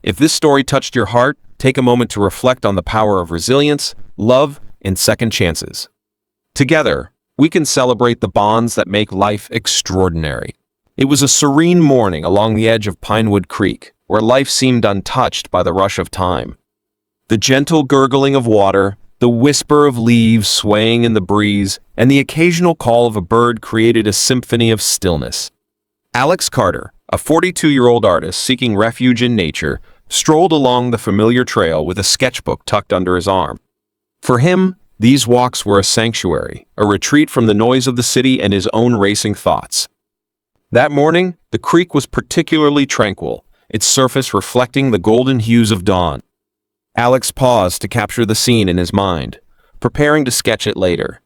If this story touched your heart, take a moment to reflect on the power of resilience, love, and second chances. Together, we can celebrate the bonds that make life extraordinary. It was a serene morning along the edge of Pinewood Creek, where life seemed untouched by the rush of time. The gentle gurgling of water, the whisper of leaves swaying in the breeze, and the occasional call of a bird created a symphony of stillness. Alex Carter, a 42-year-old artist seeking refuge in nature, strolled along the familiar trail with a sketchbook tucked under his arm. For him, these walks were a sanctuary, a retreat from the noise of the city and his own racing thoughts. That morning, the creek was particularly tranquil, its surface reflecting the golden hues of dawn. Alex paused to capture the scene in his mind, preparing to sketch it later.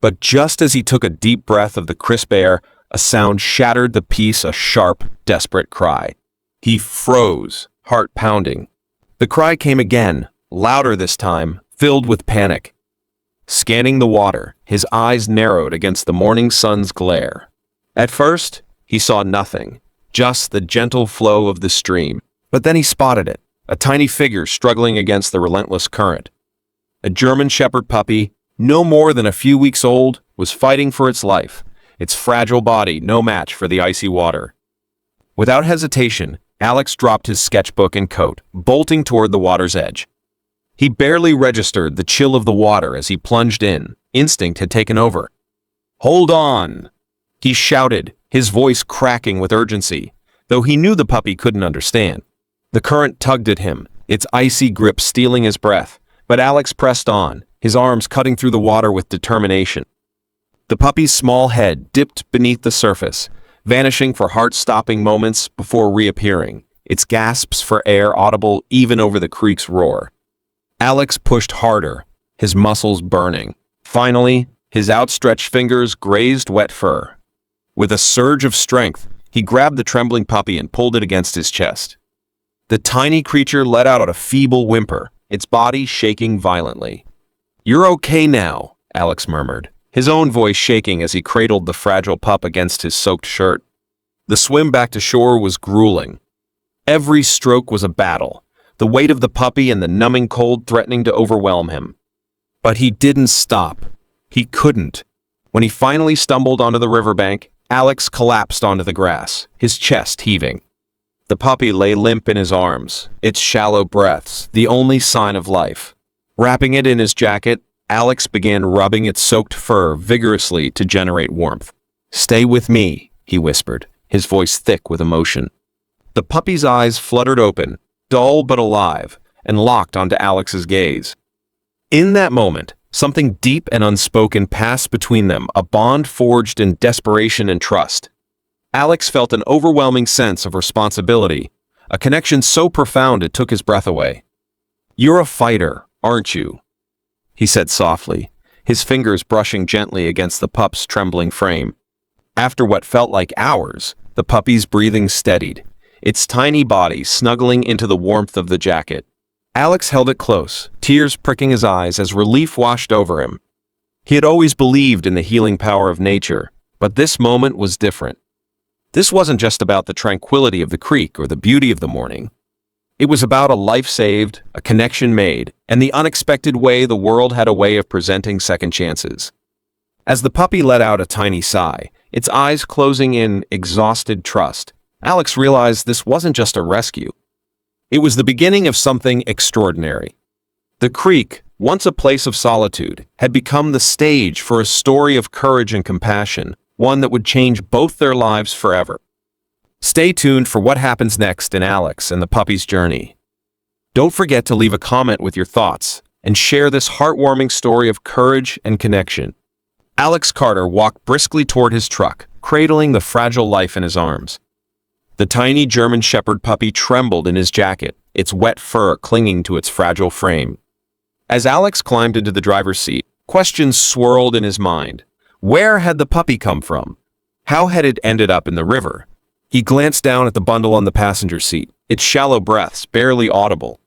But just as he took a deep breath of the crisp air, a sound shattered the peace, a sharp, desperate cry. He froze, heart pounding. The cry came again, louder this time, filled with panic. Scanning the water, his eyes narrowed against the morning sun's glare. At first, he saw nothing, just the gentle flow of the stream. But then he spotted it, a tiny figure struggling against the relentless current. A German Shepherd puppy, no more than a few weeks old, was fighting for its life, its fragile body no match for the icy water. Without hesitation, Alex dropped his sketchbook and coat, bolting toward the water's edge. He barely registered the chill of the water as he plunged in. Instinct had taken over. "Hold on!" he shouted, his voice cracking with urgency, though he knew the puppy couldn't understand. The current tugged at him, its icy grip stealing his breath, but Alex pressed on, his arms cutting through the water with determination. The puppy's small head dipped beneath the surface, vanishing for heart-stopping moments before reappearing, its gasps for air audible even over the creek's roar. Alex pushed harder, his muscles burning. Finally, his outstretched fingers grazed wet fur. With a surge of strength, he grabbed the trembling puppy and pulled it against his chest. The tiny creature let out a feeble whimper, its body shaking violently. "You're okay now," Alex murmured, his own voice shaking as he cradled the fragile pup against his soaked shirt. The swim back to shore was grueling. Every stroke was a battle, the weight of the puppy and the numbing cold threatening to overwhelm him. But he didn't stop. He couldn't. When he finally stumbled onto the riverbank, Alex collapsed onto the grass, his chest heaving. The puppy lay limp in his arms, its shallow breaths the only sign of life. Wrapping it in his jacket, Alex began rubbing its soaked fur vigorously to generate warmth. "Stay with me," he whispered, his voice thick with emotion. The puppy's eyes fluttered open, dull but alive, and locked onto Alex's gaze. In that moment, something deep and unspoken passed between them, a bond forged in desperation and trust. Alex felt an overwhelming sense of responsibility, a connection so profound it took his breath away. "You're a fighter, aren't you?" he said softly, his fingers brushing gently against the pup's trembling frame. After what felt like hours, the puppy's breathing steadied, its tiny body snuggling into the warmth of the jacket. Alex held it close, tears pricking his eyes as relief washed over him. He had always believed in the healing power of nature, but this moment was different. This wasn't just about the tranquility of the creek or the beauty of the morning. It was about a life saved, a connection made, and the unexpected way the world had a way of presenting second chances. As the puppy let out a tiny sigh, its eyes closing in exhausted trust, Alex realized this wasn't just a rescue. It was the beginning of something extraordinary. The creek, once a place of solitude, had become the stage for a story of courage and compassion, one that would change both their lives forever. Stay tuned for what happens next in Alex and the puppy's journey. Don't forget to leave a comment with your thoughts and share this heartwarming story of courage and connection. Alex Carter walked briskly toward his truck, cradling the fragile life in his arms. The tiny German Shepherd puppy trembled in his jacket, its wet fur clinging to its fragile frame. As Alex climbed into the driver's seat, questions swirled in his mind. Where had the puppy come from? How had it ended up in the river? He glanced down at the bundle on the passenger seat, its shallow breaths barely audible.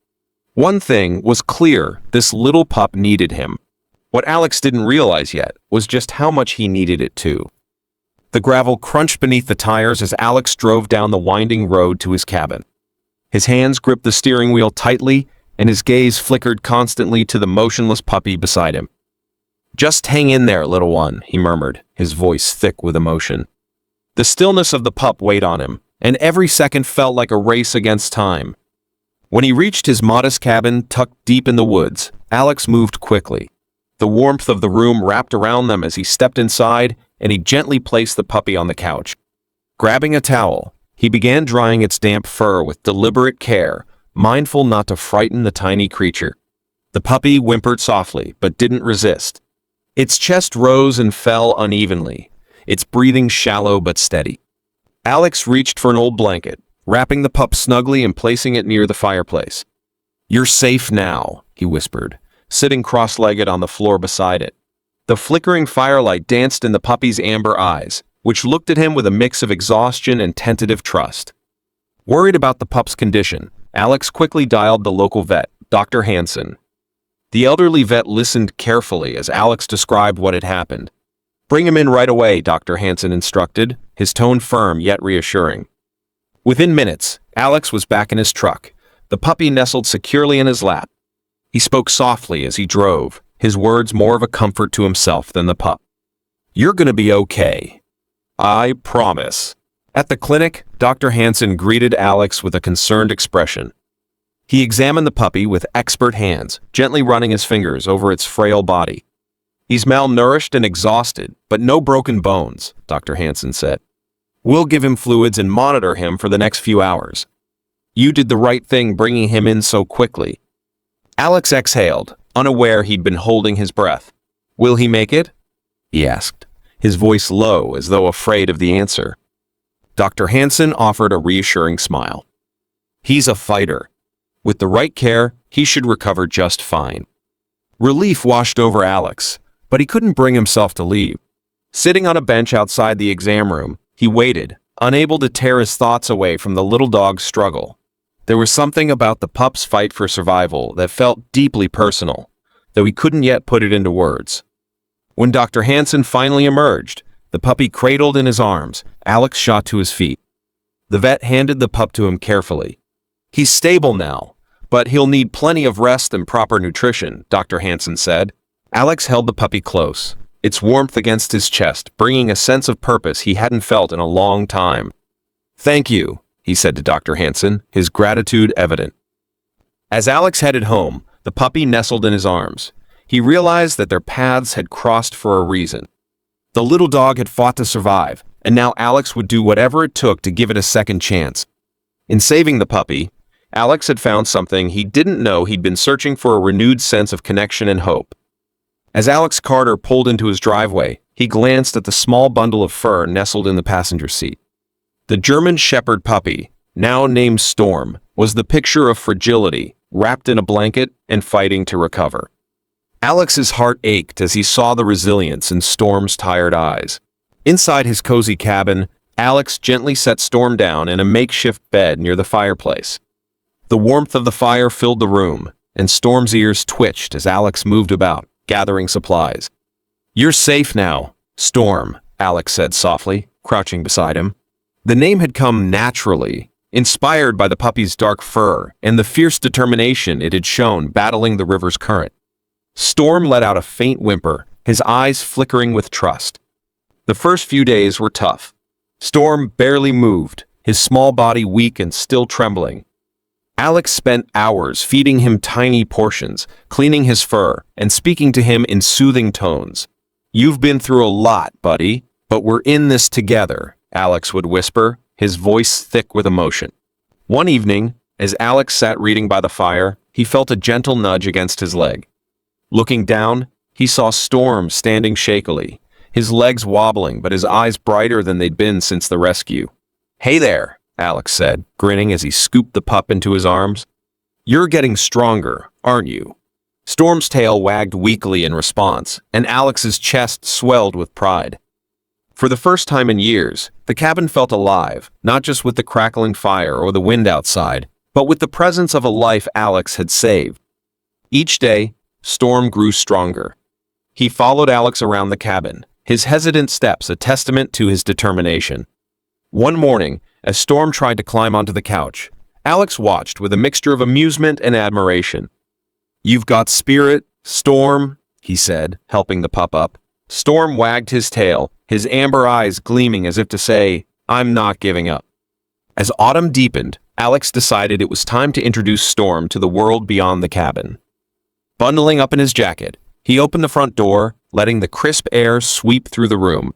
One thing was clear: this little pup needed him. What Alex didn't realize yet was just how much he needed it too. The gravel crunched beneath the tires as Alex drove down the winding road to his cabin. His hands gripped the steering wheel tightly, and his gaze flickered constantly to the motionless puppy beside him. "Just hang in there, little one," he murmured, his voice thick with emotion. The stillness of the pup weighed on him, and every second felt like a race against time. When he reached his modest cabin tucked deep in the woods, Alex moved quickly. The warmth of the room wrapped around them as he stepped inside, and he gently placed the puppy on the couch. Grabbing a towel, he began drying its damp fur with deliberate care, mindful not to frighten the tiny creature. The puppy whimpered softly, but didn't resist. Its chest rose and fell unevenly, its breathing shallow but steady. Alex reached for an old blanket, wrapping the pup snugly and placing it near the fireplace. "You're safe now," he whispered, sitting cross-legged on the floor beside it. The flickering firelight danced in the puppy's amber eyes, which looked at him with a mix of exhaustion and tentative trust. Worried about the pup's condition, Alex quickly dialed the local vet, Dr. Hansen. The elderly vet listened carefully as Alex described what had happened. "Bring him in right away," Dr. Hansen instructed, his tone firm yet reassuring. Within minutes, Alex was back in his truck, the puppy nestled securely in his lap. He spoke softly as he drove, his words more of a comfort to himself than the pup. "You're gonna be okay. I promise." At the clinic, Dr. Hansen greeted Alex with a concerned expression. He examined the puppy with expert hands, gently running his fingers over its frail body. "He's malnourished and exhausted, but no broken bones," Dr. Hansen said. "We'll give him fluids and monitor him for the next few hours. You did the right thing bringing him in so quickly." Alex exhaled, unaware he'd been holding his breath. "Will he make it?" he asked, his voice low as though afraid of the answer. Dr. Hansen offered a reassuring smile. "He's a fighter. With the right care, he should recover just fine." Relief washed over Alex, but he couldn't bring himself to leave. Sitting on a bench outside the exam room, he waited, unable to tear his thoughts away from the little dog's struggle. There was something about the pup's fight for survival that felt deeply personal, though he couldn't yet put it into words. When Dr. Hansen finally emerged, the puppy cradled in his arms, Alex shot to his feet. The vet handed the pup to him carefully. "He's stable now, but he'll need plenty of rest and proper nutrition," Dr. Hansen said. Alex held the puppy close, its warmth against his chest, bringing a sense of purpose he hadn't felt in a long time. "Thank you," he said to Dr. Hansen, his gratitude evident. As Alex headed home, the puppy nestled in his arms. He realized that their paths had crossed for a reason. The little dog had fought to survive, and now Alex would do whatever it took to give it a second chance. In saving the puppy, Alex had found something he didn't know he'd been searching for: a renewed sense of connection and hope. As Alex Carter pulled into his driveway, he glanced at the small bundle of fur nestled in the passenger seat. The German Shepherd puppy, now named Storm, was the picture of fragility, wrapped in a blanket and fighting to recover. Alex's heart ached as he saw the resilience in Storm's tired eyes. Inside his cozy cabin, Alex gently set Storm down in a makeshift bed near the fireplace. The warmth of the fire filled the room, and Storm's ears twitched as Alex moved about, gathering supplies. "You're safe now, Storm," Alex said softly, crouching beside him. The name had come naturally, inspired by the puppy's dark fur and the fierce determination it had shown battling the river's current. Storm let out a faint whimper, his eyes flickering with trust. The first few days were tough. Storm barely moved, his small body weak and still trembling. Alex spent hours feeding him tiny portions, cleaning his fur, and speaking to him in soothing tones. "You've been through a lot, buddy, but we're in this together," Alex would whisper, his voice thick with emotion. One evening, as Alex sat reading by the fire, he felt a gentle nudge against his leg. Looking down, he saw Storm standing shakily, his legs wobbling but his eyes brighter than they'd been since the rescue. "Hey there," Alex said, grinning as he scooped the pup into his arms. "You're getting stronger, aren't you?" Storm's tail wagged weakly in response, and Alex's chest swelled with pride. For the first time in years, the cabin felt alive, not just with the crackling fire or the wind outside, but with the presence of a life Alex had saved. Each day, Storm grew stronger. He followed Alex around the cabin, his hesitant steps a testament to his determination. One morning, as Storm tried to climb onto the couch, Alex watched with a mixture of amusement and admiration. "You've got spirit, Storm," he said, helping the pup up. Storm wagged his tail, his amber eyes gleaming as if to say, "I'm not giving up." As autumn deepened, Alex decided it was time to introduce Storm to the world beyond the cabin. Bundling up in his jacket, he opened the front door, letting the crisp air sweep through the room.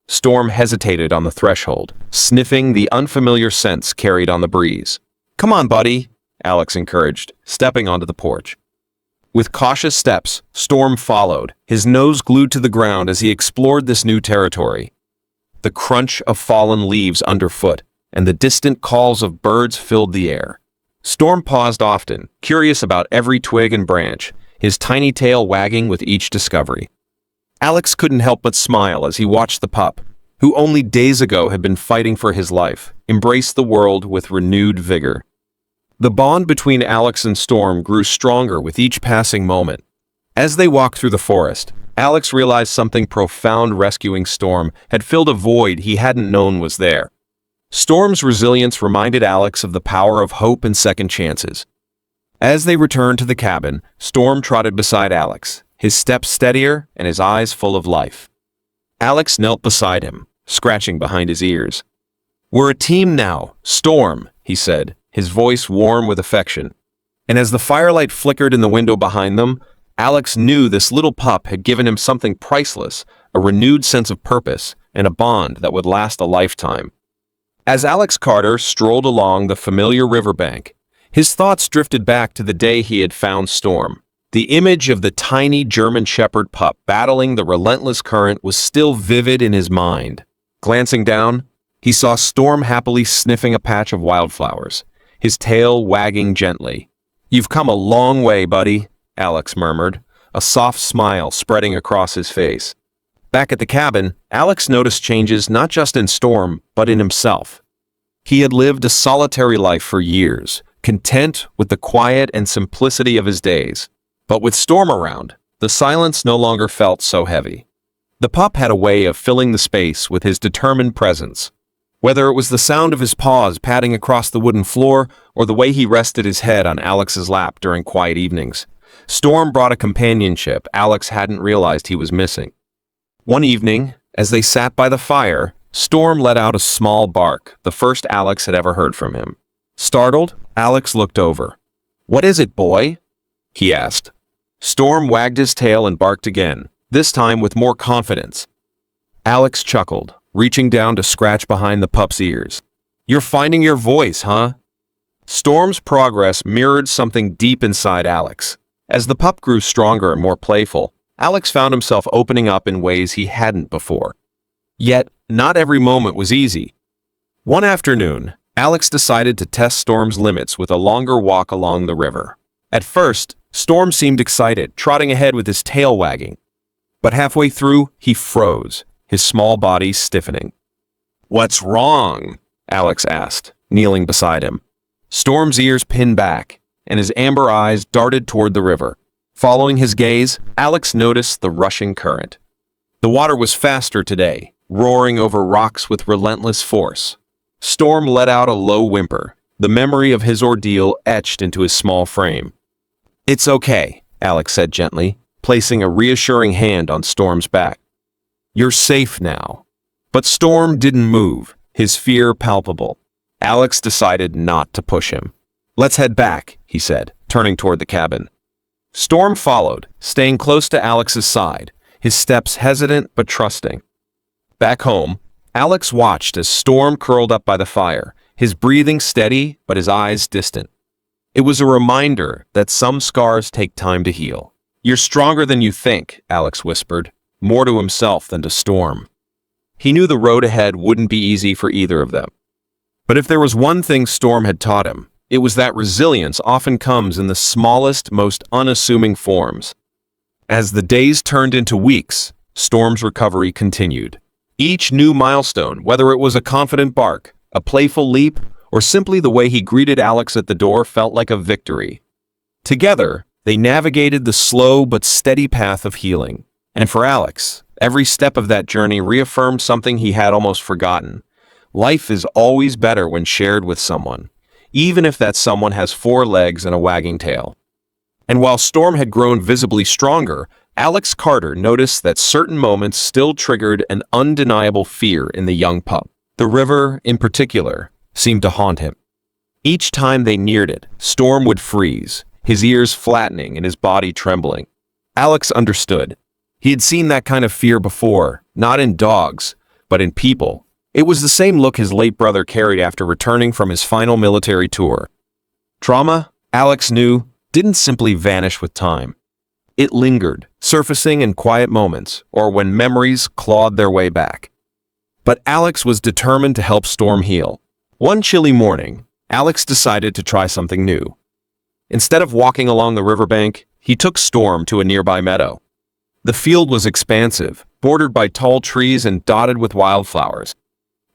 Storm hesitated on the threshold, sniffing the unfamiliar scents carried on the breeze. "Come on, buddy," Alex encouraged, stepping onto the porch. With cautious steps, Storm followed, his nose glued to the ground as he explored this new territory. The crunch of fallen leaves underfoot and the distant calls of birds filled the air. Storm paused often, curious about every twig and branch, his tiny tail wagging with each discovery. Alex couldn't help but smile as he watched the pup, who only days ago had been fighting for his life, embrace the world with renewed vigor. The bond between Alex and Storm grew stronger with each passing moment. As they walked through the forest, Alex realized something profound. Rescuing Storm had filled a void he hadn't known was there. Storm's resilience reminded Alex of the power of hope and second chances. As they returned to the cabin, Storm trotted beside Alex, his steps steadier and his eyes full of life. Alex knelt beside him, scratching behind his ears. "We're a team now, Storm," he said, his voice warm with affection. And as the firelight flickered in the window behind them, Alex knew this little pup had given him something priceless, a renewed sense of purpose, and a bond that would last a lifetime. As Alex Carter strolled along the familiar riverbank, his thoughts drifted back to the day he had found Storm. The image of the tiny German Shepherd pup battling the relentless current was still vivid in his mind. Glancing down, he saw Storm happily sniffing a patch of wildflowers, his tail wagging gently. "You've come a long way, buddy," Alex murmured, a soft smile spreading across his face. Back at the cabin, Alex noticed changes not just in Storm, but in himself. He had lived a solitary life for years, content with the quiet and simplicity of his days. But with Storm around, the silence no longer felt so heavy. The pup had a way of filling the space with his determined presence. Whether it was the sound of his paws padding across the wooden floor or the way he rested his head on Alex's lap during quiet evenings, Storm brought a companionship Alex hadn't realized he was missing. One evening, as they sat by the fire, Storm let out a small bark, the first Alex had ever heard from him. Startled, Alex looked over. "What is it, boy?" he asked. Storm wagged his tail and barked again, this time with more confidence. Alex chuckled, reaching down to scratch behind the pup's ears. "You're finding your voice, huh?" Storm's progress mirrored something deep inside Alex. As the pup grew stronger and more playful, Alex found himself opening up in ways he hadn't before. Yet, not every moment was easy. One afternoon, Alex decided to test Storm's limits with a longer walk along the river. At first, Storm seemed excited, trotting ahead with his tail wagging. But halfway through, he froze, his small body stiffening. "What's wrong?" Alex asked, kneeling beside him. Storm's ears pinned back, and his amber eyes darted toward the river. Following his gaze, Alex noticed the rushing current. The water was faster today, roaring over rocks with relentless force. Storm let out a low whimper, the memory of his ordeal etched into his small frame. "It's okay," Alex said gently, placing a reassuring hand on Storm's back. "You're safe now." But Storm didn't move, his fear palpable. Alex decided not to push him. "Let's head back," he said, turning toward the cabin. Storm followed, staying close to Alex's side, his steps hesitant but trusting. Back home, Alex watched as Storm curled up by the fire, his breathing steady but his eyes distant. It was a reminder that some scars take time to heal. "You're stronger than you think," Alex whispered, more to himself than to Storm. He knew the road ahead wouldn't be easy for either of them. But if there was one thing Storm had taught him, it was that resilience often comes in the smallest, most unassuming forms. As the days turned into weeks, Storm's recovery continued. Each new milestone, whether it was a confident bark, a playful leap, or simply the way he greeted Alex at the door, felt like a victory. Together, they navigated the slow but steady path of healing. And for Alex, every step of that journey reaffirmed something he had almost forgotten. Life is always better when shared with someone, even if that someone has 4 legs and a wagging tail. And while Storm had grown visibly stronger, Alex Carter noticed that certain moments still triggered an undeniable fear in the young pup. The river, in particular, seemed to haunt him. Each time they neared it, Storm would freeze, his ears flattening and his body trembling. Alex understood. He had seen that kind of fear before, not in dogs, but in people. It was the same look his late brother carried after returning from his final military tour. Trauma, Alex knew, didn't simply vanish with time. It lingered, surfacing in quiet moments or when memories clawed their way back. But Alex was determined to help Storm heal. One chilly morning, Alex decided to try something new. Instead of walking along the riverbank, he took Storm to a nearby meadow. The field was expansive, bordered by tall trees and dotted with wildflowers.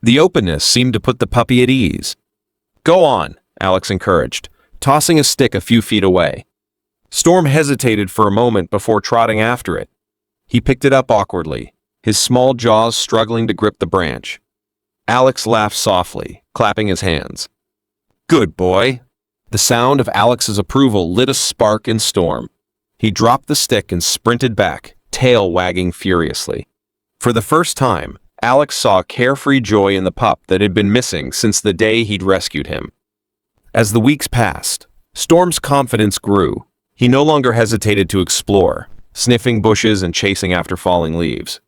The openness seemed to put the puppy at ease. "Go on," Alex encouraged, tossing a stick a few feet away. Storm hesitated for a moment before trotting after it. He picked it up awkwardly, his small jaws struggling to grip the branch. Alex laughed softly, clapping his hands. "Good boy." The sound of Alex's approval lit a spark in Storm. He dropped the stick and sprinted back, tail wagging furiously. For the first time, Alex saw carefree joy in the pup that had been missing since the day he'd rescued him. As the weeks passed, Storm's confidence grew. He no longer hesitated to explore, sniffing bushes and chasing after falling leaves.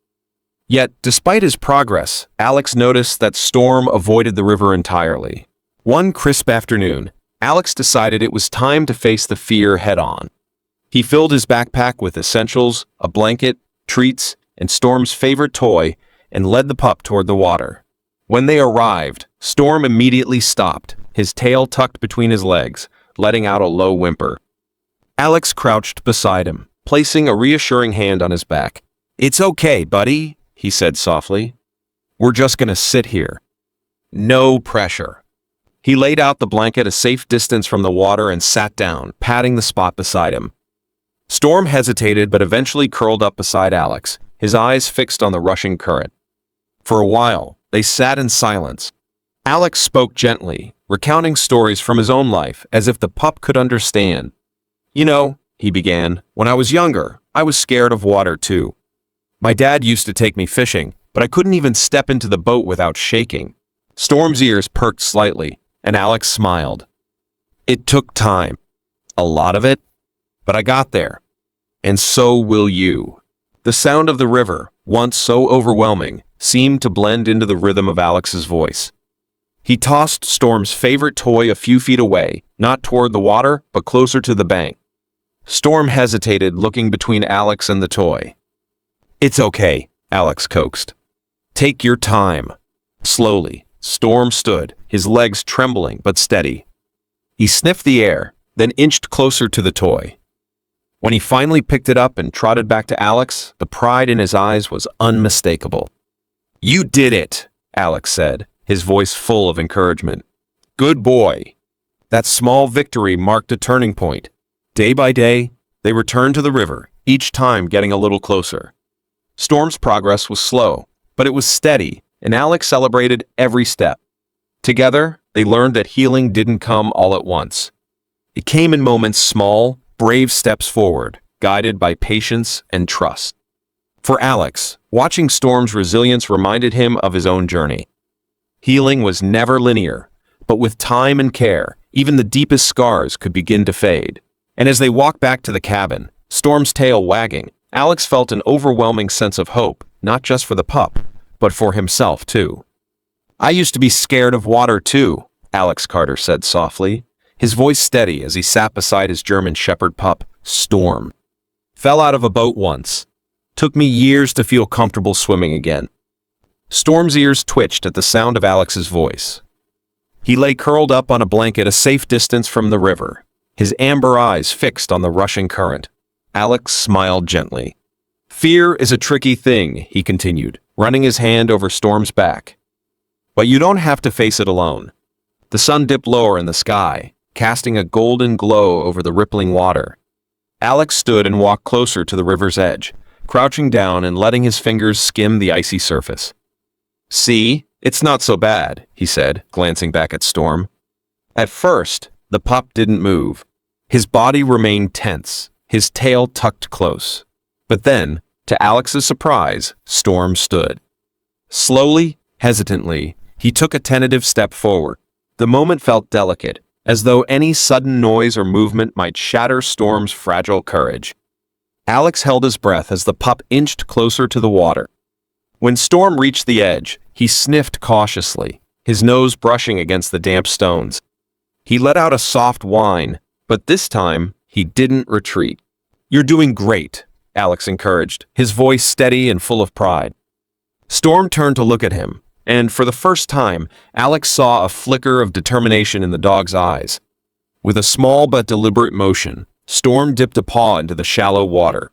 Yet, despite his progress, Alex noticed that Storm avoided the river entirely. One crisp afternoon, Alex decided it was time to face the fear head-on. He filled his backpack with essentials, a blanket, treats, and Storm's favorite toy, and led the pup toward the water. When they arrived, Storm immediately stopped, his tail tucked between his legs, letting out a low whimper. Alex crouched beside him, placing a reassuring hand on his back. "It's okay, buddy," he said softly. "We're just gonna sit here. No pressure." He laid out the blanket a safe distance from the water and sat down, patting the spot beside him. Storm hesitated but eventually curled up beside Alex, his eyes fixed on the rushing current. For a while, they sat in silence. Alex spoke gently, recounting stories from his own life as if the pup could understand. "You know," he began, "when I was younger, I was scared of water too. My dad used to take me fishing, but I couldn't even step into the boat without shaking." Storm's ears perked slightly, and Alex smiled. "It took time. A lot of it. But I got there. And so will you." The sound of the river, once so overwhelming, seemed to blend into the rhythm of Alex's voice. He tossed Storm's favorite toy a few feet away, not toward the water, but closer to the bank. Storm hesitated, looking between Alex and the toy. "It's okay," Alex coaxed. "Take your time." Slowly, Storm stood, his legs trembling but steady. He sniffed the air, then inched closer to the toy. When he finally picked it up and trotted back to Alex, the pride in his eyes was unmistakable. "You did it," Alex said, his voice full of encouragement. "Good boy." That small victory marked a turning point. Day by day, they returned to the river, each time getting a little closer. Storm's progress was slow, but it was steady, and Alex celebrated every step. Together, they learned that healing didn't come all at once. It came in moments, small, brave steps forward, guided by patience and trust. For Alex, watching Storm's resilience reminded him of his own journey. Healing was never linear, but with time and care, even the deepest scars could begin to fade. And as they walked back to the cabin, Storm's tail wagging, Alex felt an overwhelming sense of hope, not just for the pup, but for himself too. "I used to be scared of water too," Alex Carter said softly, his voice steady as he sat beside his German Shepherd pup, Storm. "Fell out of a boat once. Took me years to feel comfortable swimming again." Storm's ears twitched at the sound of Alex's voice. He lay curled up on a blanket a safe distance from the river, his amber eyes fixed on the rushing current. Alex smiled gently. "Fear is a tricky thing," he continued, running his hand over Storm's back. "But you don't have to face it alone." The sun dipped lower in the sky, casting a golden glow over the rippling water. Alex stood and walked closer to the river's edge, crouching down and letting his fingers skim the icy surface. "See, it's not so bad," he said, glancing back at Storm. At first, the pup didn't move. His body remained tense, his tail tucked close. But then, to Alex's surprise, Storm stood. Slowly, hesitantly, he took a tentative step forward. The moment felt delicate, as though any sudden noise or movement might shatter Storm's fragile courage. Alex held his breath as the pup inched closer to the water. When Storm reached the edge, he sniffed cautiously, his nose brushing against the damp stones. He let out a soft whine, but this time, he didn't retreat. "You're doing great," Alex encouraged, his voice steady and full of pride. Storm turned to look at him, and for the first time, Alex saw a flicker of determination in the dog's eyes. With a small but deliberate motion, Storm dipped a paw into the shallow water.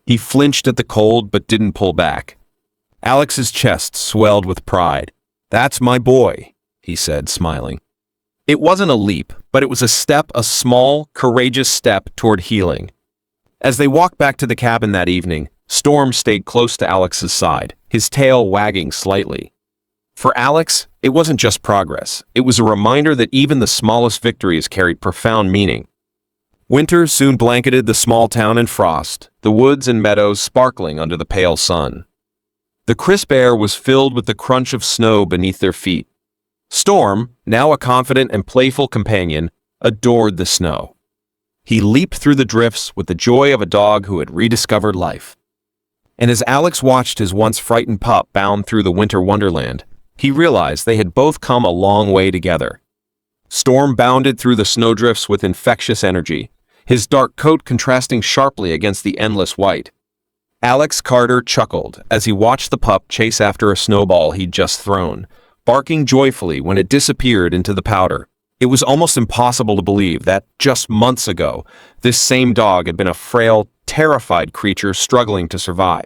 He flinched at the cold but didn't pull back. Alex's chest swelled with pride. "That's my boy," he said, smiling. It wasn't a leap, but it was a small, courageous step toward healing. As they walked back to the cabin that evening, Storm stayed close to Alex's side, his tail wagging slightly. For Alex, it wasn't just progress. It was a reminder that even the smallest victories carried profound meaning. Winter soon blanketed the small town in frost, the woods and meadows sparkling under the pale sun. The crisp air was filled with the crunch of snow beneath their feet. Storm, now a confident and playful companion, adored the snow. He leaped through the drifts with the joy of a dog who had rediscovered life. And as Alex watched his once frightened pup bound through the winter wonderland, he realized they had both come a long way together. Storm bounded through the snowdrifts with infectious energy, his dark coat contrasting sharply against the endless white. Alex Carter chuckled as he watched the pup chase after a snowball he'd just thrown, barking joyfully when it disappeared into the powder. It was almost impossible to believe that, just months ago, this same dog had been a frail, terrified creature struggling to survive.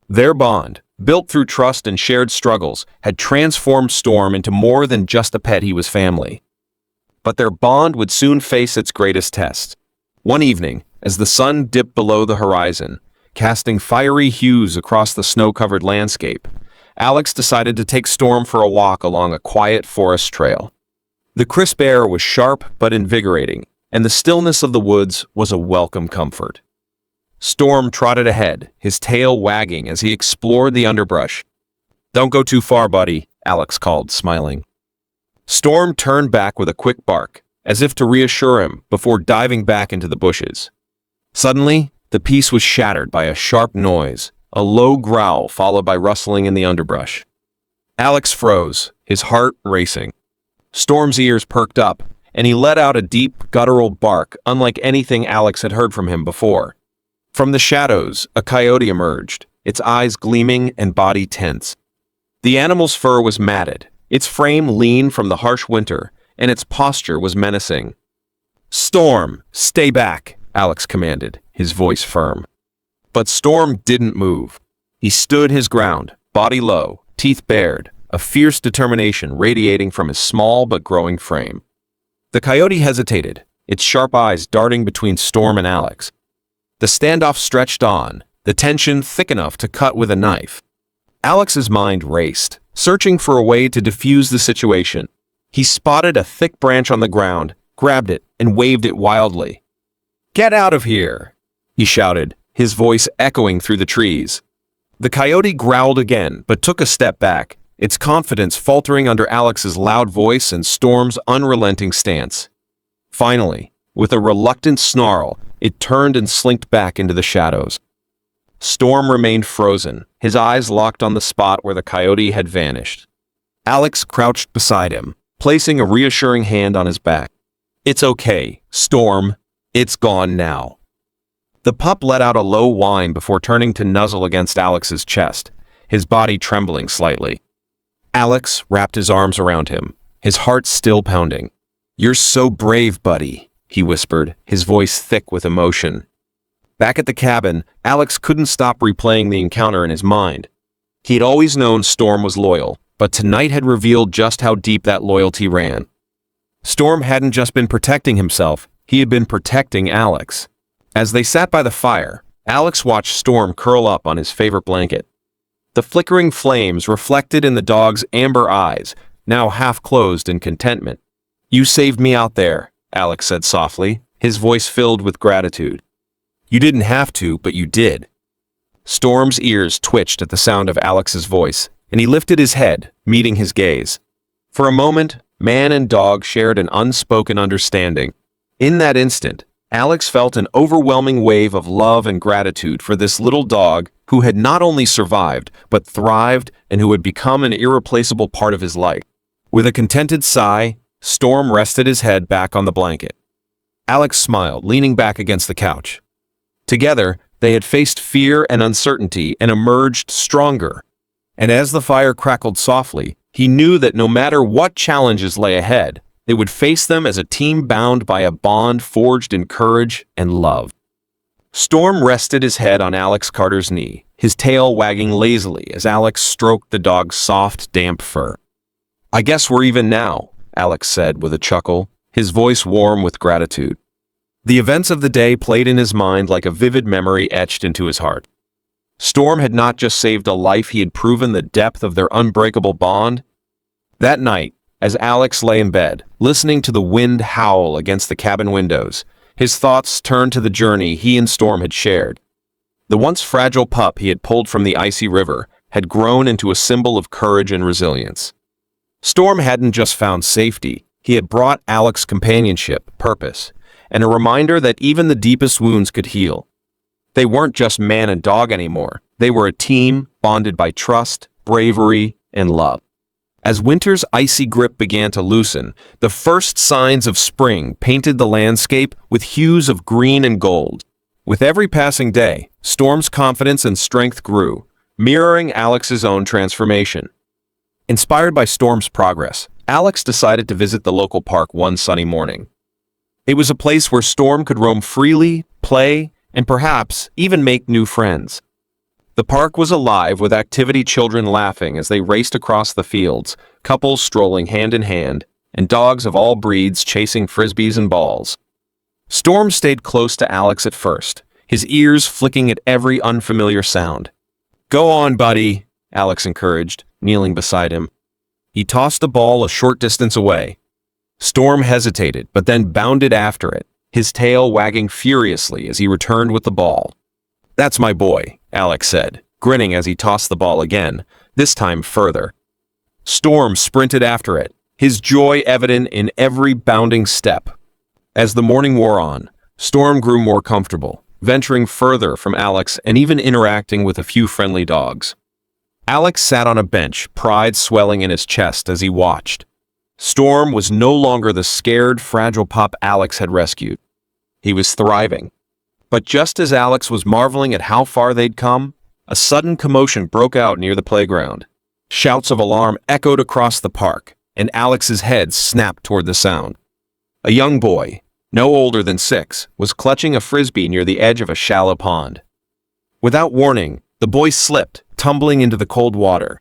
Their bond, built through trust and shared struggles, had transformed Storm into more than just a pet. He was family. But their bond would soon face its greatest test. One evening, as the sun dipped below the horizon, casting fiery hues across the snow-covered landscape, Alex decided to take Storm for a walk along a quiet forest trail. The crisp air was sharp but invigorating, and the stillness of the woods was a welcome comfort. Storm trotted ahead, his tail wagging as he explored the underbrush. "Don't go too far, buddy," Alex called, smiling. Storm turned back with a quick bark, as if to reassure him before diving back into the bushes. Suddenly, the peace was shattered by a sharp noise, a low growl followed by rustling in the underbrush. Alex froze, his heart racing. Storm's ears perked up, and he let out a deep, guttural bark unlike anything Alex had heard from him before. From the shadows, a coyote emerged, its eyes gleaming and body tense. The animal's fur was matted, its frame lean from the harsh winter, and its posture was menacing. "Storm, stay back," Alex commanded, his voice firm. But Storm didn't move. He stood his ground, body low, teeth bared, a fierce determination radiating from his small but growing frame. The coyote hesitated, its sharp eyes darting between Storm and Alex. The standoff stretched on, the tension thick enough to cut with a knife. Alex's mind raced, searching for a way to defuse the situation. He spotted a thick branch on the ground, grabbed it, and waved it wildly. "Get out of here!" he shouted, his voice echoing through the trees. The coyote growled again, but took a step back, its confidence faltering under Alex's loud voice and Storm's unrelenting stance. Finally, with a reluctant snarl, it turned and slinked back into the shadows. Storm remained frozen, his eyes locked on the spot where the coyote had vanished. Alex crouched beside him, placing a reassuring hand on his back. "It's okay, Storm. It's gone now." The pup let out a low whine before turning to nuzzle against Alex's chest, his body trembling slightly. Alex wrapped his arms around him, his heart still pounding. "You're so brave, buddy," he whispered, his voice thick with emotion. Back at the cabin, Alex couldn't stop replaying the encounter in his mind. He'd always known Storm was loyal, but tonight had revealed just how deep that loyalty ran. Storm hadn't just been protecting himself, he had been protecting Alex. As they sat by the fire, Alex watched Storm curl up on his favorite blanket. The flickering flames reflected in the dog's amber eyes, now half closed in contentment. "You saved me out there," Alex said softly, his voice filled with gratitude. "You didn't have to, but you did." Storm's ears twitched at the sound of Alex's voice, and he lifted his head, meeting his gaze. For a moment, man and dog shared an unspoken understanding. In that instant, Alex felt an overwhelming wave of love and gratitude for this little dog who had not only survived, but thrived and who had become an irreplaceable part of his life. With a contented sigh, Storm rested his head back on the blanket. Alex smiled, leaning back against the couch. Together, they had faced fear and uncertainty and emerged stronger. And as the fire crackled softly, he knew that no matter what challenges lay ahead, they would face them as a team bound by a bond forged in courage and love. Storm rested his head on Alex Carter's knee, his tail wagging lazily as Alex stroked the dog's soft, damp fur. "I guess we're even now," Alex said with a chuckle, his voice warm with gratitude. The events of the day played in his mind like a vivid memory etched into his heart. Storm had not just saved a life, he had proven the depth of their unbreakable bond. That night, as Alex lay in bed, listening to the wind howl against the cabin windows, his thoughts turned to the journey he and Storm had shared. The once fragile pup he had pulled from the icy river had grown into a symbol of courage and resilience. Storm hadn't just found safety, he had brought Alex companionship, purpose, and a reminder that even the deepest wounds could heal. They weren't just man and dog anymore. They were a team bonded by trust, bravery, and love. As winter's icy grip began to loosen, the first signs of spring painted the landscape with hues of green and gold. With every passing day, Storm's confidence and strength grew, mirroring Alex's own transformation. Inspired by Storm's progress, Alex decided to visit the local park one sunny morning. It was a place where Storm could roam freely, play, and perhaps even make new friends. The park was alive with activity, children laughing as they raced across the fields, couples strolling hand in hand, and dogs of all breeds chasing frisbees and balls. Storm stayed close to Alex at first, his ears flicking at every unfamiliar sound. "Go on, buddy," Alex encouraged, kneeling beside him. He tossed the ball a short distance away. Storm hesitated, but then bounded after it, his tail wagging furiously as he returned with the ball. "That's my boy," Alex said, grinning as he tossed the ball again, this time further. Storm sprinted after it, his joy evident in every bounding step. As the morning wore on, Storm grew more comfortable, venturing further from Alex and even interacting with a few friendly dogs. Alex sat on a bench, pride swelling in his chest as he watched. Storm was no longer the scared, fragile pup Alex had rescued. He was thriving. But just as Alex was marveling at how far they'd come, a sudden commotion broke out near the playground. Shouts of alarm echoed across the park, and Alex's head snapped toward the sound. A young boy, no older than 6, was clutching a frisbee near the edge of a shallow pond. Without warning, the boy slipped, tumbling into the cold water.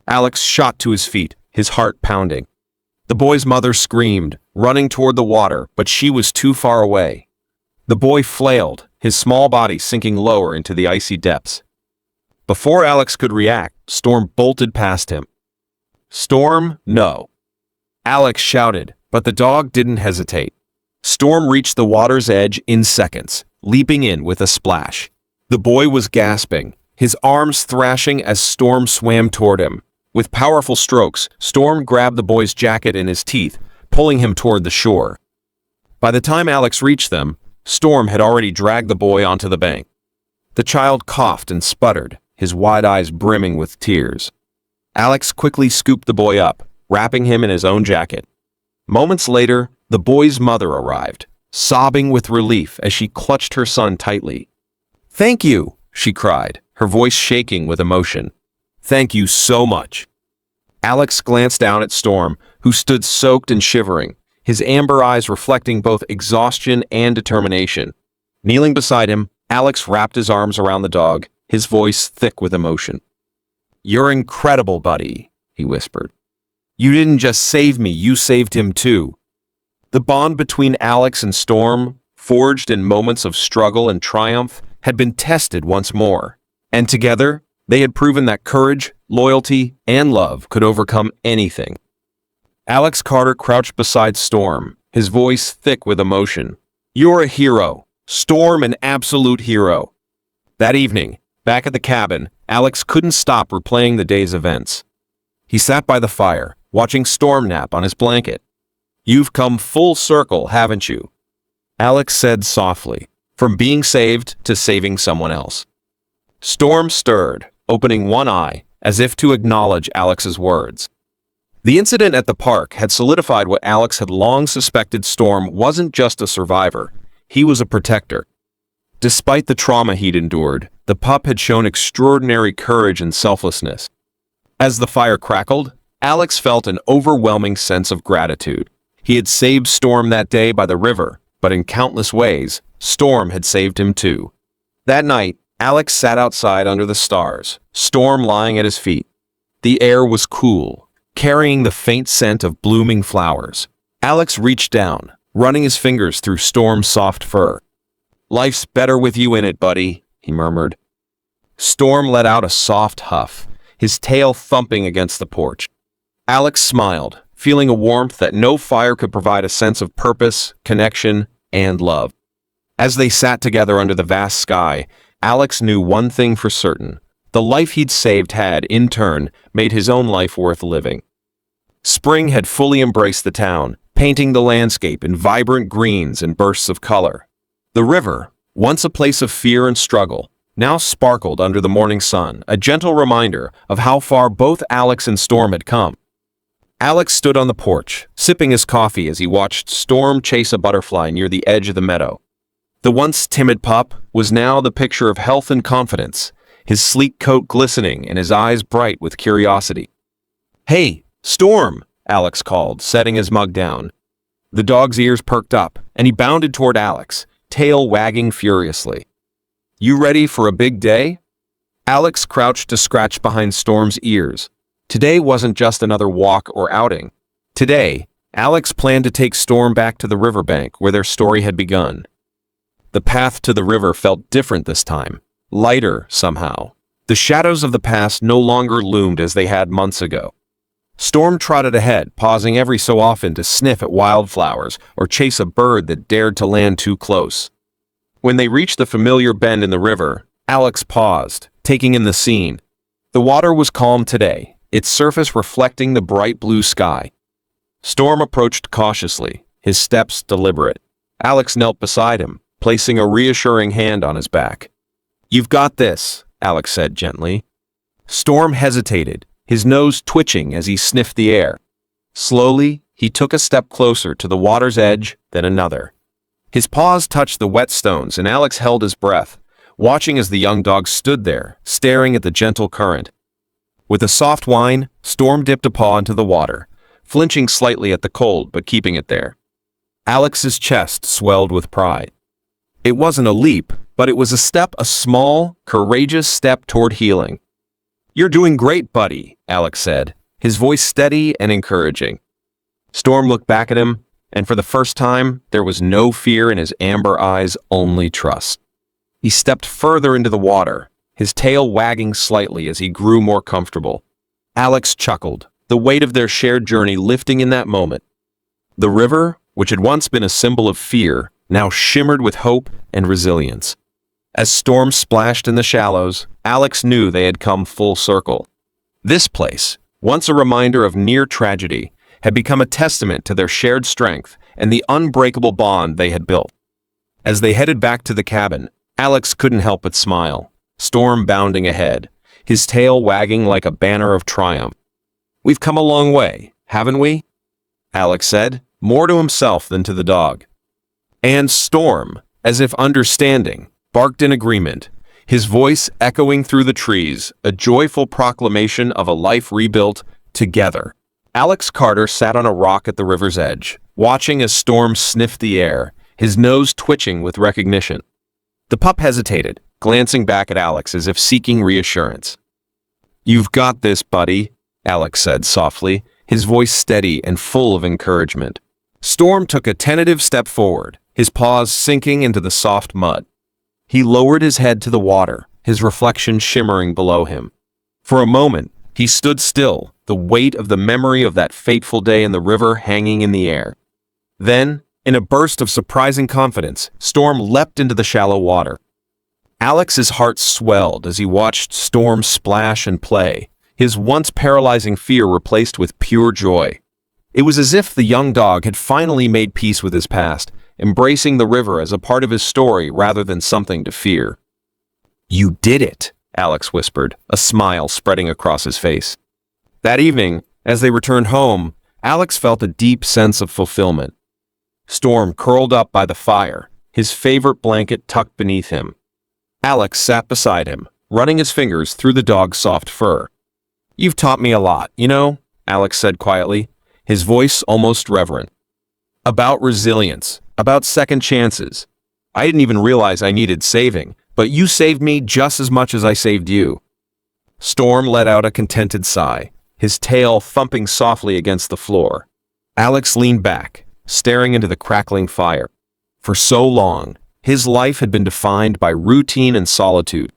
Alex shot to his feet, his heart pounding. The boy's mother screamed, running toward the water, but she was too far away. The boy flailed, his small body sinking lower into the icy depths. Before Alex could react, Storm bolted past him. "Storm, no!" Alex shouted, but the dog didn't hesitate. Storm reached the water's edge in seconds, leaping in with a splash. The boy was gasping, his arms thrashing as Storm swam toward him. With powerful strokes, Storm grabbed the boy's jacket in his teeth, pulling him toward the shore. By the time Alex reached them, Storm had already dragged the boy onto the bank. The child coughed and sputtered, his wide eyes brimming with tears. Alex quickly scooped the boy up, wrapping him in his own jacket. Moments later, the boy's mother arrived, sobbing with relief as she clutched her son tightly. "Thank you," she cried, her voice shaking with emotion. "Thank you so much." Alex glanced down at Storm, who stood soaked and shivering, his amber eyes reflecting both exhaustion and determination. Kneeling beside him, Alex wrapped his arms around the dog, his voice thick with emotion. "You're incredible, buddy," he whispered. "You didn't just save me, you saved him too." The bond between Alex and Storm, forged in moments of struggle and triumph, had been tested once more. And together, they had proven that courage, loyalty, and love could overcome anything. Alex Carter crouched beside Storm, his voice thick with emotion. "You're a hero. Storm, an absolute hero." That evening, back at the cabin, Alex couldn't stop replaying the day's events. He sat by the fire, watching Storm nap on his blanket. "You've come full circle, haven't you?" Alex said softly, "from being saved to saving someone else." Storm stirred, opening one eye, as if to acknowledge Alex's words. The incident at the park had solidified what Alex had long suspected. Storm wasn't just a survivor, he was a protector. Despite the trauma he'd endured, the pup had shown extraordinary courage and selflessness. As the fire crackled, Alex felt an overwhelming sense of gratitude. He had saved Storm that day by the river, but in countless ways, Storm had saved him too. That night, Alex sat outside under the stars, Storm lying at his feet. The air was cool, carrying the faint scent of blooming flowers. Alex reached down, running his fingers through Storm's soft fur. "Life's better with you in it, buddy," he murmured. Storm let out a soft huff, his tail thumping against the porch. Alex smiled, feeling a warmth that no fire could provide, a sense of purpose, connection, and love. As they sat together under the vast sky, Alex knew one thing for certain. The life he'd saved had, in turn, made his own life worth living. Spring had fully embraced the town, painting the landscape in vibrant greens and bursts of color. The river, once a place of fear and struggle, now sparkled under the morning sun, a gentle reminder of how far both Alex and Storm had come. Alex stood on the porch, sipping his coffee as he watched Storm chase a butterfly near the edge of the meadow. The once timid pup was now the picture of health and confidence, his sleek coat glistening and his eyes bright with curiosity. "Hey, Storm!" Alex called, setting his mug down. The dog's ears perked up, and he bounded toward Alex, tail wagging furiously. "You ready for a big day?" Alex crouched to scratch behind Storm's ears. Today wasn't just another walk or outing. Today, Alex planned to take Storm back to the riverbank where their story had begun. The path to the river felt different this time, lighter somehow. The shadows of the past no longer loomed as they had months ago. Storm trotted ahead, pausing every so often to sniff at wildflowers or chase a bird that dared to land too close. When they reached the familiar bend in the river, Alex paused, taking in the scene. The water was calm today, its surface reflecting the bright blue sky. Storm approached cautiously, his steps deliberate. Alex knelt beside him, placing a reassuring hand on his back. "You've got this," Alex said gently. Storm hesitated, his nose twitching as he sniffed the air. Slowly, he took a step closer to the water's edge, then another. His paws touched the wet stones, and Alex held his breath, watching as the young dog stood there, staring at the gentle current. With a soft whine, Storm dipped a paw into the water, flinching slightly at the cold but keeping it there. Alex's chest swelled with pride. It wasn't a leap, but it was a small, courageous step toward healing. "You're doing great, buddy," Alex said, his voice steady and encouraging. Storm looked back at him, and for the first time, there was no fear in his amber eyes, only trust. He stepped further into the water, his tail wagging slightly as he grew more comfortable. Alex chuckled, the weight of their shared journey lifting in that moment. The river, which had once been a symbol of fear, now shimmered with hope and resilience. As Storm splashed in the shallows, Alex knew they had come full circle. This place, once a reminder of near tragedy, had become a testament to their shared strength and the unbreakable bond they had built. As they headed back to the cabin, Alex couldn't help but smile, Storm bounding ahead, his tail wagging like a banner of triumph. "We've come a long way, haven't we?" Alex said, more to himself than to the dog. And Storm, as if understanding, barked in agreement, his voice echoing through the trees, a joyful proclamation of a life rebuilt together. Alex Carter sat on a rock at the river's edge, watching as Storm sniffed the air, his nose twitching with recognition. The pup hesitated, glancing back at Alex as if seeking reassurance. "You've got this, buddy," Alex said softly, his voice steady and full of encouragement. Storm took a tentative step forward, his paws sinking into the soft mud. He lowered his head to the water, his reflection shimmering below him. For a moment, he stood still, the weight of the memory of that fateful day in the river hanging in the air. Then, in a burst of surprising confidence, Storm leapt into the shallow water. Alex's heart swelled as he watched Storm splash and play, his once paralyzing fear replaced with pure joy. It was as if the young dog had finally made peace with his past, embracing the river as a part of his story rather than something to fear. "You did it," Alex whispered, a smile spreading across his face. That evening, as they returned home, Alex felt a deep sense of fulfillment. Storm curled up by the fire, his favorite blanket tucked beneath him. Alex sat beside him, running his fingers through the dog's soft fur. "You've taught me a lot, you know," Alex said quietly, his voice almost reverent. "About resilience, about second chances. I didn't even realize I needed saving, but you saved me just as much as I saved you." Storm let out a contented sigh, his tail thumping softly against the floor. Alex leaned back, staring into the crackling fire. For so long, his life had been defined by routine and solitude.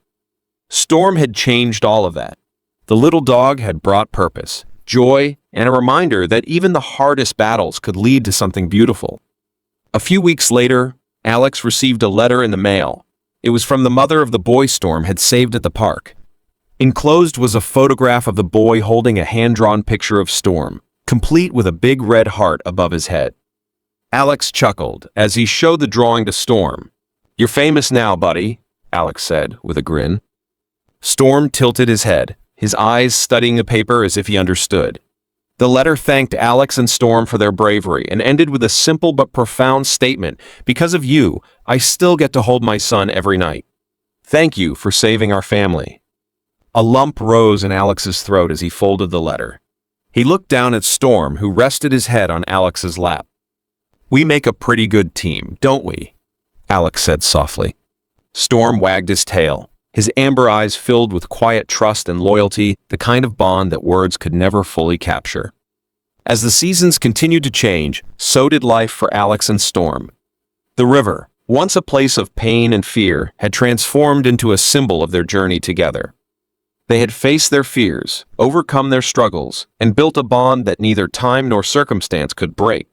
Storm had changed all of that. The little dog had brought purpose, joy, and a reminder that even the hardest battles could lead to something beautiful. A few weeks later, Alex received a letter in the mail. It was from the mother of the boy Storm had saved at the park. Enclosed was a photograph of the boy holding a hand-drawn picture of Storm, complete with a big red heart above his head. Alex chuckled as he showed the drawing to Storm. "You're famous now, buddy," Alex said with a grin. Storm tilted his head, his eyes studying the paper as if he understood. The letter thanked Alex and Storm for their bravery and ended with a simple but profound statement: "Because of you, I still get to hold my son every night. Thank you for saving our family." A lump rose in Alex's throat as he folded the letter. He looked down at Storm, who rested his head on Alex's lap. "We make a pretty good team, don't we?" Alex said softly. Storm wagged his tail, his amber eyes filled with quiet trust and loyalty, the kind of bond that words could never fully capture. As the seasons continued to change, so did life for Alex and Storm. The river, once a place of pain and fear, had transformed into a symbol of their journey together. They had faced their fears, overcome their struggles, and built a bond that neither time nor circumstance could break.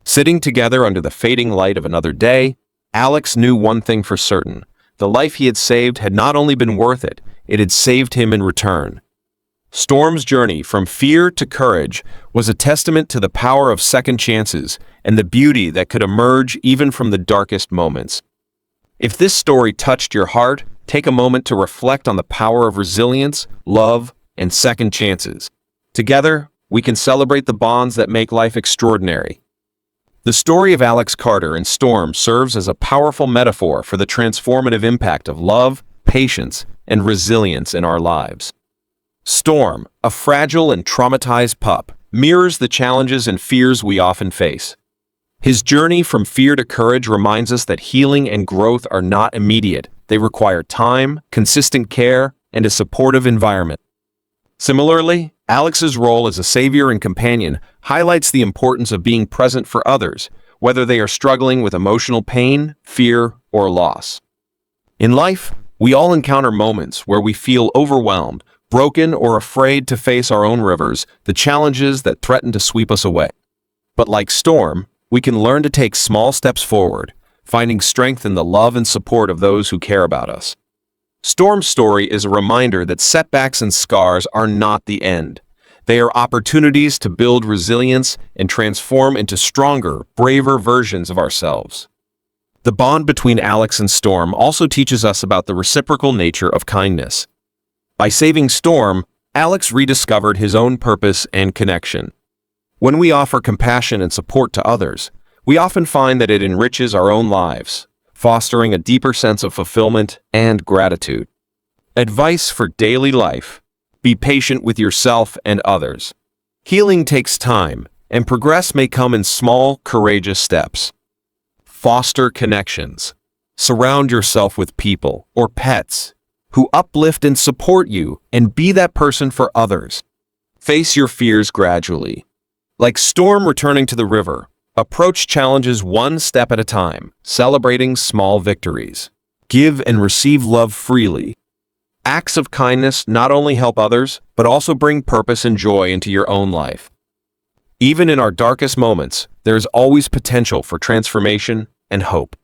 Sitting together under the fading light of another day, Alex knew one thing for certain: the life he had saved had not only been worth it, it had saved him in return. Storm's journey from fear to courage was a testament to the power of second chances and the beauty that could emerge even from the darkest moments. If this story touched your heart, take a moment to reflect on the power of resilience, love, and second chances. Together, we can celebrate the bonds that make life extraordinary. The story of Alex Carter and Storm serves as a powerful metaphor for the transformative impact of love, patience, and resilience in our lives. Storm, a fragile and traumatized pup, mirrors the challenges and fears we often face. His journey from fear to courage reminds us that healing and growth are not immediate. They require time, consistent care, and a supportive environment. Similarly, Alex's role as a savior and companion highlights the importance of being present for others, whether they are struggling with emotional pain, fear, or loss. In life, we all encounter moments where we feel overwhelmed, broken, or afraid to face our own rivers, the challenges that threaten to sweep us away. But like Storm, we can learn to take small steps forward, finding strength in the love and support of those who care about us. Storm's story is a reminder that setbacks and scars are not the end. They are opportunities to build resilience and transform into stronger, braver versions of ourselves. The bond between Alex and Storm also teaches us about the reciprocal nature of kindness. By saving Storm, Alex rediscovered his own purpose and connection. When we offer compassion and support to others, we often find that it enriches our own lives, fostering a deeper sense of fulfillment and gratitude. Advice for daily life: be patient with yourself and others. Healing takes time, and progress may come in small, courageous steps. Foster connections. Surround yourself with people or pets who uplift and support you, and be that person for others. Face your fears gradually. Like Storm returning to the river, approach challenges one step at a time, celebrating small victories. Give and receive love freely. Acts of kindness not only help others, but also bring purpose and joy into your own life. Even in our darkest moments, there is always potential for transformation and hope.